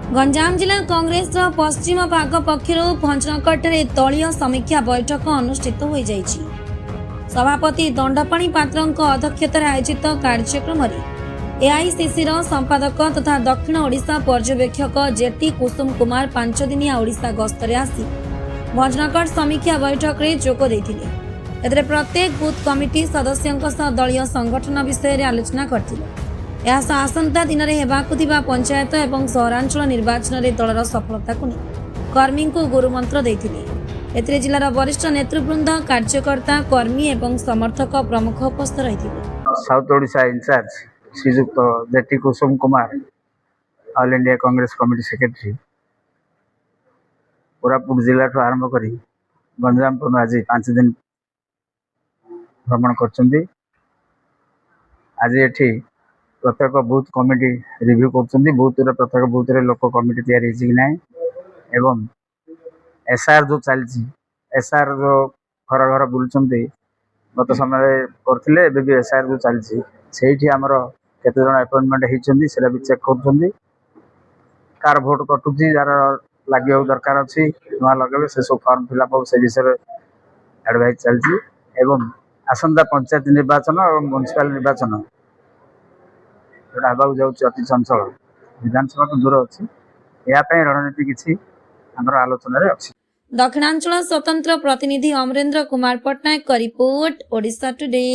गंजाम जिला कांग्रेस पश्चिम भाग पक्षर भंजनगढ़ दलीय समीक्षा बैठक अनुष्ठित हो जाइछि। सभापति दंडपाणी पात्र अध्यक्षतार आयोजित कार्यक्रम एआईसीसी संपादक तथा दक्षिण ओडिशा पर्यवेक्षक जेटी कुसुम कुमार 5 दिनिया ओडिशा गस्तरे आसी भंजनगढ़ समीक्षा बैठक में जोग देथिले। एतरे प्रत्येक बूथ कमिटी सदस्यों सह दलीय संगठन विषय आलोचना करथिले। आसंता दिन में हेबाकु थिबा पंचायत एवं सहरांचल निर्वाचन में दलर सफलता को कर्मी को गुरुमंत्र देथिले। एतरे जिलार वरिष्ठ नेतृवृंद कार्यकर्ता कर्मी एवं समर्थक प्रमुख उपस्थित रहिथिले। South Odisha incharge Srijukta J T Kusum Kumar All India Congress Committee secretary Koraput जिला आरंभ कर गंजाम आज 5 दिन भ्रमण कर आज एठी प्रत्येक बूथ कमिटी रिव्यू कर बूथ प्रत्येक बूथ रे लोक कमिटी तैयारी कि ना एवं एसआर जो चलती एसआर जो घर घर बुलूँ गत समय करते एसआर जो चलती से आमर केते जन अपॉइंटमेंट होती भी चेक कर कार भोट कटुची जार लगे दरकार अच्छी नुआ लगे से सब फॉर्म फिलअप से विषय एडवाइज चलती एवं आसंता पंचायत निर्वाचन और म्युनिसिपल निर्वाचन जोटा हवा जाऊँगी अति चंचल विधानसभा तो दूर अच्छी यापाई रणनीति किसी आलोचना अच्छी। दक्षिणांचल स्वतंत्र प्रतिनिधि अमरेंद्र कुमार पट्टनायक का रिपोर्ट ओडिशा टुडे।